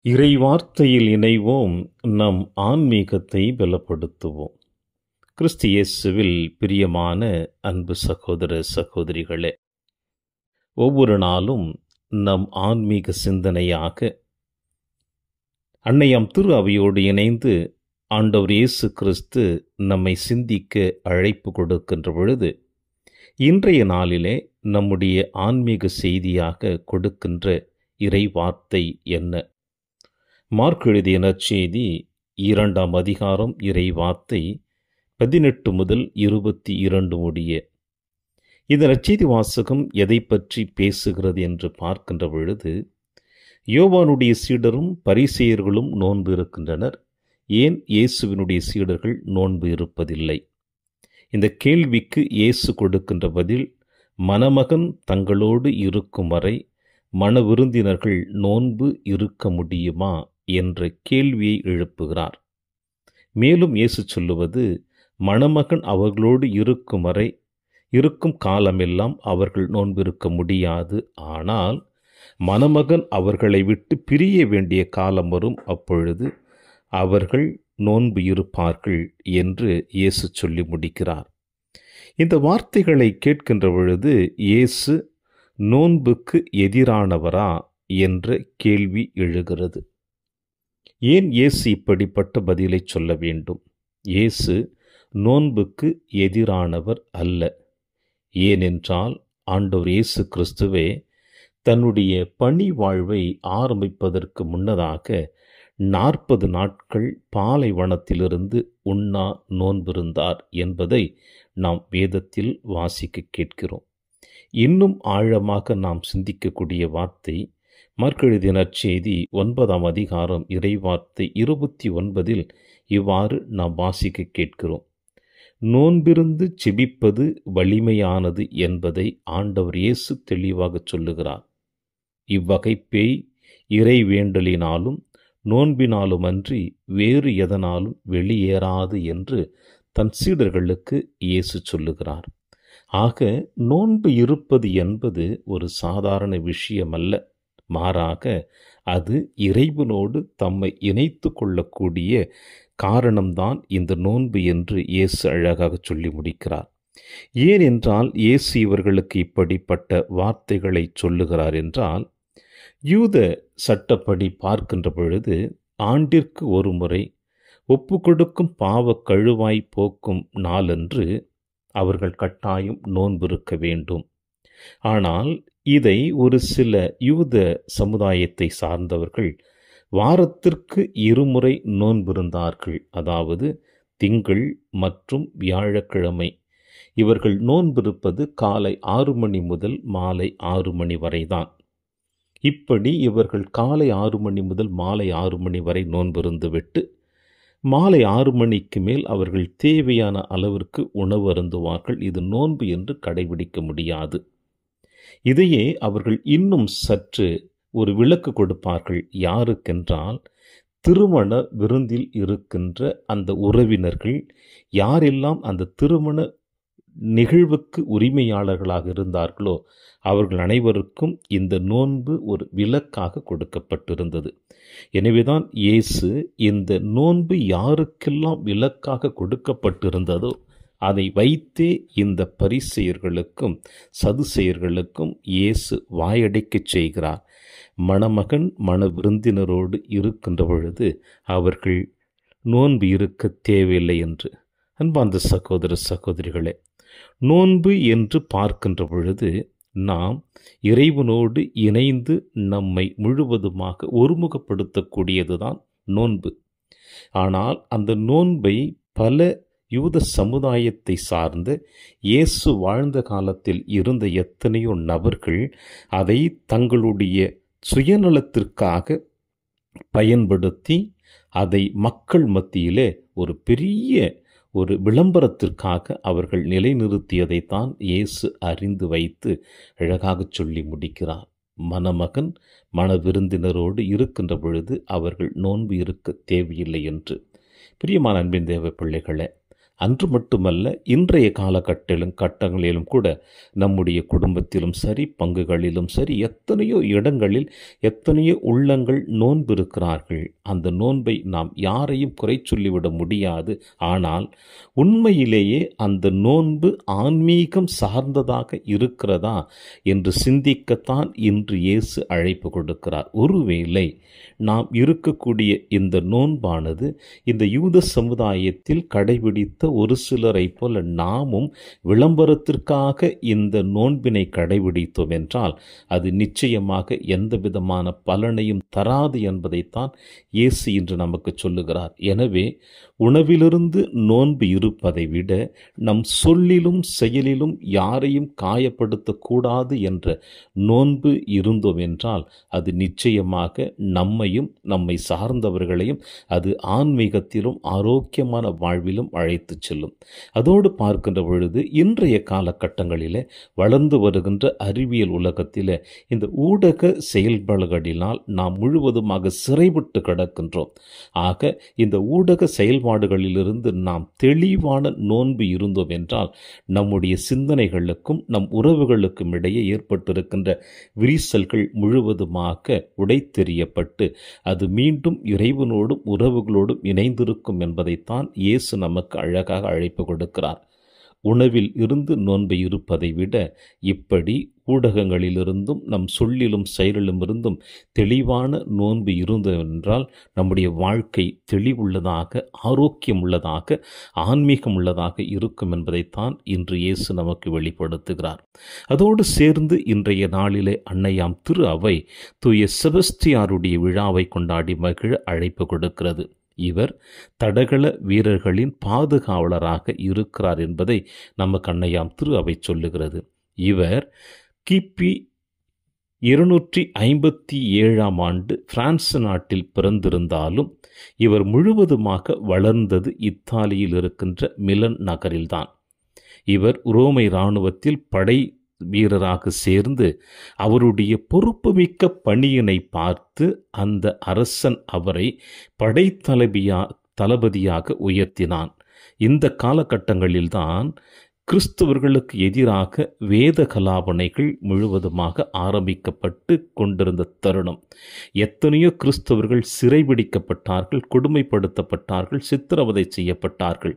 இறைவார்த்தையில் இணைவோம், நம் ஆன்மீகத்தை பலப்படுத்துவோம். கிறிஸ்து இயேசுவில் பிரியமான அன்பு சகோதர சகோதரிகளே, ஒவ்வொரு நாளும் நம் ஆன்மீக சிந்தனையாக அன்னையாம் திரு அவையோடு இணைந்து ஆண்டவர் இயேசு கிறிஸ்து நம்மை சிந்திக்க அழைப்பு கொடுக்கின்ற பொழுது, இன்றைய நாளிலே நம்முடைய ஆன்மீக செய்தியாக கொடுக்கின்ற இறைவார்த்தை என்ன? மார்க் எழுதிய நற்செய்தி 2ஆம் அதிகாரம் இறைவார்த்தை 18 முதல் 22 முடிய. இந்த நற்செய்தி வாசகம் எதை பற்றி பேசுகிறது என்று பார்க்கின்ற பொழுது, யோவானுடைய சீடரும் பரிசேயர்களும் நோன்பு இருக்கின்றனர், ஏன் இயேசுவினுடைய சீடர்கள் நோன்பு இருப்பதில்லை? இந்த கேள்விக்கு இயேசு கொடுக்கின்ற பதில், மணமகன் தங்களோடு இருக்கும் வரை மணவிருந்தினர்கள் நோன்பு இருக்க முடியுமா என்ற கேள்வியை எழுப்புகிறார். மேலும் இயேசு சொல்லுவது, மணமகன் அவர்களோடு இருக்கும் வரை இருக்கும் காலமெல்லாம் அவர்கள் நோன்பு இருக்க முடியாது, ஆனால் மணமகன் அவர்களை விட்டு பிரிய வேண்டிய காலம் வரும், அப்பொழுது அவர்கள் நோன்பு இருப்பார்கள் என்று இயேசு சொல்லி முடிக்கிறார். இந்த வார்த்தைகளை கேட்கின்ற பொழுது இயேசு நோன்புக்கு எதிரானவரா என்ற கேள்வி எழுகிறது. ஏன் இயேசு இப்படிப்பட்ட பதிலை சொல்ல வேண்டும்? இயேசு நோன்புக்கு எதிரானவர் அல்ல. ஏனென்றால் ஆண்டவர் இயேசு கிறிஸ்துவே தன்னுடைய பணி வாழ்வை ஆரம்பிப்பதற்கு முன்னதாக 40 நாட்கள் பாலைவனத்திலிருந்து உண்ணா நோன்பிருந்தார் என்பதை நாம் வேதத்தில் வாசிக்க கேட்கிறோம். இன்னும் ஆழமாக நாம் சிந்திக்கக்கூடிய வார்த்தை மார்க் எழுதிய நற்செய்தி 9ஆம் அதிகாரம் இறைவார்த்தை 29 இவ்வாறு நாம் வாசிக்க கேட்கிறோம். நோன்பிருந்து செபிப்பது வலிமையானது என்பதை ஆண்டவர் இயேசு தெளிவாக சொல்லுகிறார். இவ்வகை பேய் இறை வேண்டலினாலும் நோன்பினாலும் அன்றி வேறு எதனாலும் வெளியேறாது என்று தன் சீடர்களுக்கு இயேசு சொல்லுகிறார். ஆக நோன்பு இருப்பது என்பது ஒரு சாதாரண விஷயமல்ல, மாறாக அது இறைவனோடு தம்மை இணைத்து கொள்ளக்கூடிய காரணம்தான் இந்த நோன்பு என்று இயேசு அழகாக சொல்லி முடிக்கிறார். ஏனென்றால் இயேசு இவர்களுக்கு இப்படிப்பட்ட வார்த்தைகளை சொல்லுகிறார் என்றால், யூத சட்டப்படி பார்க்கின்ற பொழுது ஆண்டிற்கு ஒரு முறை ஒப்பு கொடுக்கும் பாவ கழுவாய் போக்கும் நாளன்று அவர்கள் கட்டாயம் நோன்பிருக்க வேண்டும். ஆனால் இதை ஒரு சில யூத சமுதாயத்தை சார்ந்தவர்கள் வாரத்திற்கு 2 முறை நோன்பிருந்தார்கள். அதாவது திங்கள் மற்றும் வியாழக்கிழமை இவர்கள் நோன்பிருப்பது காலை 6 மணி முதல் மாலை 6 மணி வரைதான். இப்படி இவர்கள் காலை 6 மணி முதல் மாலை 6 மணி வரை நோன்பிருந்துவிட்டு மாலை 6 மணிக்கு மேல் அவர்கள் தேவையான அளவிற்கு உணவு அருந்துவார்கள். இது நோன்பு என்று கடைபிடிக்க முடியாது. இதையே அவர்கள் இன்னும் சற்று ஒரு விளக்கு கொடுப்பார்கள். யாருக்கென்றால், திருமண விருந்தில் இருக்கின்ற அந்த உறவினர்கள் யாரெல்லாம் அந்த திருமண நிகழ்வுக்கு உரிமையாளர்களாக இருந்தார்களோ அவர்கள் அனைவருக்கும் இந்த நோன்பு ஒரு விலக்காக கொடுக்கப்பட்டிருந்தது. எனவேதான் இயேசு இந்த நோன்பு யாருக்கெல்லாம் விலக்காக கொடுக்கப்பட்டிருந்ததோ அதை வைத்தே இந்த பரிசேயர்களுக்கும் சதுசேயர்களுக்கும் இயேசு வாயடைக்கச் செய்கிறார். மணமகன் மணவிருந்தினரோடு இருக்கின்ற பொழுது அவர்கள் நோன்பு இருக்க தேவையில்லை என்று. அன்பார்ந்த சகோதர சகோதரிகளே, நோன்பு என்று பார்க்கின்ற பொழுது நாம் இறைவனோடு இணைந்து நம்மை முழுவதுமாக ஒருமுகப்படுத்தக்கூடியதுதான் நோன்பு. ஆனால் அந்த நோன்பை பல யூத சமுதாயத்தை சார்ந்த இயேசு வாழ்ந்த காலத்தில் இருந்த எத்தனையோ நபர்கள் அதை தங்களுடைய சுயநலத்திற்காக பயன்படுத்தி அதை மக்கள் மத்தியிலே ஒரு பெரிய ஒரு விளம்பரத்திற்காக அவர்கள் நிலைநிறுத்தியதைத்தான் இயேசு அறிந்து வைத்து அழகாக சொல்லி முடிக்கிறார். மணமகன் மணவிருந்தினரோடு இருக்கின்ற பொழுது அவர்கள் நோன்பு இருக்க தேவையில்லை என்று. பிரியமான அன்பின் தேவ பிள்ளைகளே, அன்று மட்டுமல்ல, இன்றைய கட்டங்களிலும் கூட நம்முடைய குடும்பத்திலும் சரி, பங்குகளிலும் சரி, எத்தனையோ இடங்களில் எத்தனையோ உள்ளங்கள் நோன்பு இருக்கிறார்கள். அந்த நோன்பை நாம் யாரையும் குறை சொல்லிவிட முடியாது. ஆனால் உண்மையிலேயே அந்த நோன்பு ஆன்மீகம் சார்ந்ததாக இருக்கிறதா என்று சிந்திக்கத்தான் இன்று இயேசு அழைப்பு கொடுக்கிறார். ஒருவேளை நாம் இருக்கக்கூடிய இந்த நோன்பானது இந்த யூத சமுதாயத்தில் கடைபிடித்த ஒரு சிலரை போல நாமும் விளம்பரத்திற்காக இந்த நோன்பினை கடைபிடித்தோம் என்றால் அது நிச்சயமாக எந்த விதமான பலனையும் தராது என்பதைத்தான் இயேசு இன்று நமக்கு சொல்லுகிறார். எனவே உணவிலிருந்து நோன்பு இருப்பதை விட நம் சொல்லிலும் செயலிலும் யாரையும் காயப்படுத்தக்கூடாது என்ற நோன்பு இருந்தோம் என்றால் அது நிச்சயமாக நம்மையும் நம்மை சார்ந்தவர்களையும் அது ஆன்மீகத்திலும் ஆரோக்கியமான வாழ்விலும் அழைத்து செல்லும். அதோடு பார்க்கின்ற பொழுது இன்றைய காலகட்டங்களில் வளர்ந்து வருகின்ற அறிவியல் உலகத்தில் இந்த ஊடக செயல்பாடுகளினால் நாம் முழுவதுமாக சிறைப்பட்டு கிடக்கின்றோம். ஆக இந்த ஊடக செயல்பாடுகளிலிருந்து நாம் தெளிவான நோன்பு இருந்தோம் என்றால் நம்முடைய சிந்தனைகளுக்கும் நம் உறவுகளுக்கும் இடையே ஏற்பட்டிருக்கின்ற விரிசல்கள் முழுவதுமாக உடைத்தெறியப்பட்டு அது மீண்டும் இறைவனோடும் உறவுகளோடும் இணைந்திருக்கும் என்பதைத்தான் இயேசு நமக்கு அழகாக அழைப்பு கொடுக்கிறார். உணவில் இருந்து நோன்பை இருப்பதை விட இப்படி ஊடகங்களிலிருந்தும் நம் சொல்லிலும் செயலிலும் இருந்தும் தெளிவான நோன்பு இருந்ததென்றால் நம்முடைய வாழ்க்கை தெளிவுள்ளதாக, ஆரோக்கியம் உள்ளதாக, ஆன்மீகம் உள்ளதாக இருக்கும் என்பதைத்தான் இன்று இயேசு நமக்கு வெளிப்படுத்துகிறார். அதோடு சேர்ந்து இன்றைய நாளிலே அன்னையாம் திரு அவை தூய செபஸ்தியாருடைய விழாவை கொண்டாடி மகிழ அழைப்பு கொடுக்கிறது. இவர் தடகள வீரர்களின் பாதுகாவலராக இருக்கிறார் என்பதை நமக்கு அன்னையாம் திரு அவை சொல்லுகிறது. இவர் கிபி 257 பிரான்ஸ் நாட்டில் பிறந்திருந்தாலும் இவர் முழுவதுமாக வளர்ந்தது இத்தாலியில் இருக்கின்ற மிலன் நகரில்தான். இவர் உரோமை இராணுவத்தில் படை வீரராக சேர்ந்து அவருடைய பொறுப்புமிக்க பணியினை பார்த்து அந்த அரசன் அவரை தளபதியாக உயர்த்தினான். இந்த காலகட்டங்களில்தான் கிறிஸ்தவர்களுக்கு எதிராக வேத கலாபனைகள் முழுவதுமாக ஆரம்பிக்கப்பட்டு கொண்டிருந்த தருணம். எத்தனையோ கிறிஸ்தவர்கள் சிறைபிடிக்கப்பட்டார்கள், கொடுமைப்படுத்தப்பட்டார்கள், சித்திரவதை செய்யப்பட்டார்கள்.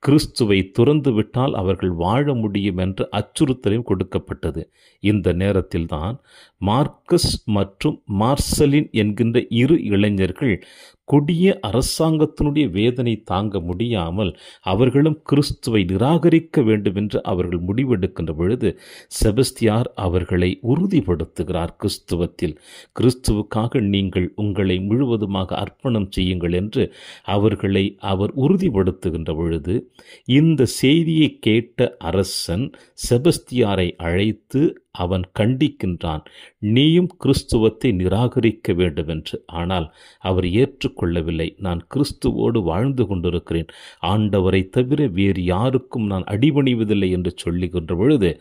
கிறிஸ்துவை துறந்துவிட்டால் அவர்கள் வாழ முடியும் என்ற அச்சுறுத்தலையும் கொடுக்கப்பட்டது. இந்த நேரத்தில்தான் மார்க்கஸ் மற்றும் மார்சலின் என்கின்ற இரு இளைஞர்கள் கொடிய அரசாங்கத்தினுடைய வேதனை தாங்க முடியாமல் அவர்களும் கிறிஸ்துவை நிராகரிக்க வேண்டும் என்று அவர்கள் முடிவெடுக்கின்ற பொழுது செபஸ்தியார் அவர்களை உறுதிப்படுத்துகிறார். கிறிஸ்துவுக்காக நீங்கள் உங்களை முழுவதுமாக அர்ப்பணம் செய்யுங்கள் என்று அவர்களை அவர் உறுதிப்படுத்துகின்ற பொழுது இந்த செய்தியை கேட்ட அரசன் செபஸ்தியாரை அழைத்து அவன் கண்டிக்கின்றான், நீயும் கிறிஸ்துவத்தை நிராகரிக்க வேண்டும் என்று. ஆனால் அவர் ஏற்றுக்கொள்ளவில்லை. நான் கிறிஸ்துவோடு வாழ்ந்து கொண்டிருக்கிறேன், ஆண்டவரை தவிர வேறு யாருக்கும் நான் அடிபணிவதில்லை என்று சொல்லுகின்ற பொழுது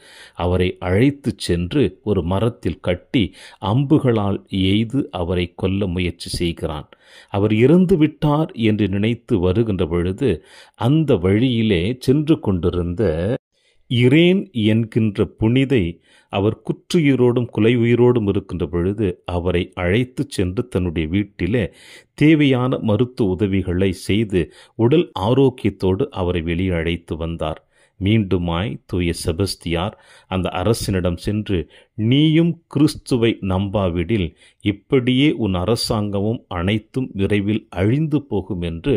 அவரை அழைத்து சென்று ஒரு மரத்தில் கட்டி அம்புகளால் எய்து அவரை கொல்ல முயற்சி செய்கிறான். அவர் இறந்து விட்டார் என்று நினைத்து வருகின்ற பொழுது அந்த வழியிலே சென்று கொண்டிருந்த இரேன் என்கின்ற புனிதை அவர் குற்றுயிரோடும் குலை உயிரோடும் இருக்கின்ற பொழுது அவரை அழைத்து சென்று தன்னுடைய வீட்டிலே தேவையான மருத்துவ உதவிகளை செய்து உடல் ஆரோக்கியத்தோடு அவரை வெளியே அழைத்து வந்தார். மீண்டுமாய் தூய செபஸ்தியார் அந்த அரசனிடம் சென்று, நீயும் கிறிஸ்துவை நம்பாவிடில் இப்படியே உன் அரசாங்கமும் அனைத்தும் விரைவில் அழிந்து போகும் என்று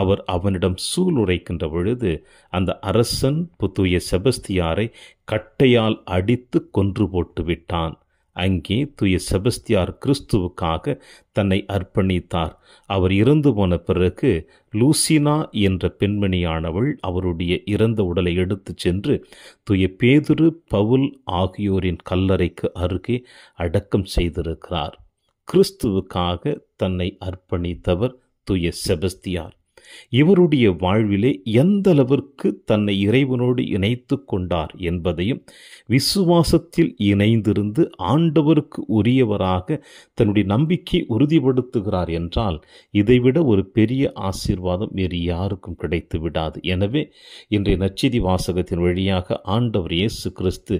அவர் அவனிடம் சூளுரைக்கின்ற பொழுது அந்த அரசன் தூய செபஸ்தியாரை கட்டையால் அடித்து கொன்று போட்டு விட்டான். அங்கே தூய செபஸ்தியார் கிறிஸ்துவுக்காக தன்னை அர்ப்பணித்தார். அவர் இறந்து போன பிறகு லூசினா என்ற பெண்மணியானவள் அவருடைய இறந்த உடலை எடுத்துச் சென்று தூய பேதுரு, பவுல் ஆகியோரின் கல்லறைக்கு அருகே அடக்கம் செய்திருக்கிறார். கிறிஸ்துவுக்காக தன்னை அர்ப்பணித்தவர் தூய செபஸ்தியார். இவருடைய வாழ்விலே எந்த அளவிற்கு தன்னை இறைவனோடு இணைத்து கொண்டார் என்பதையும், விசுவாசத்தில் இணைந்திருந்து ஆண்டவருக்கு உரியவராக தன்னுடைய நம்பிக்கை உறுதிப்படுத்துகிறார் என்றால் இதைவிட ஒரு பெரிய ஆசீர்வாதம் வேறு யாருக்கும் கிடைத்து விடாது. எனவே இன்றைய நற்செய்தி வாசகத்தின் வழியாக ஆண்டவர் இயேசு கிறிஸ்து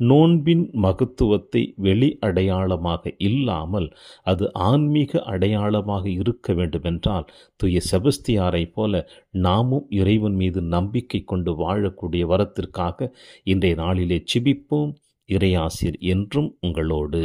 நோன்பின் மகத்துவத்தை வெளி அடையாளமாக இல்லாமல் அது ஆன்மீக அடையாளமாக இருக்க வேண்டுமென்றால் தூய செபஸ்தியாரை போல நாமும் இறைவன் மீது நம்பிக்கை கொண்டு வாழக்கூடிய வரத்திற்காக இன்றைய நாளிலே ஜெபிப்போம். இறையாசிர் என்றும் உங்களோடு.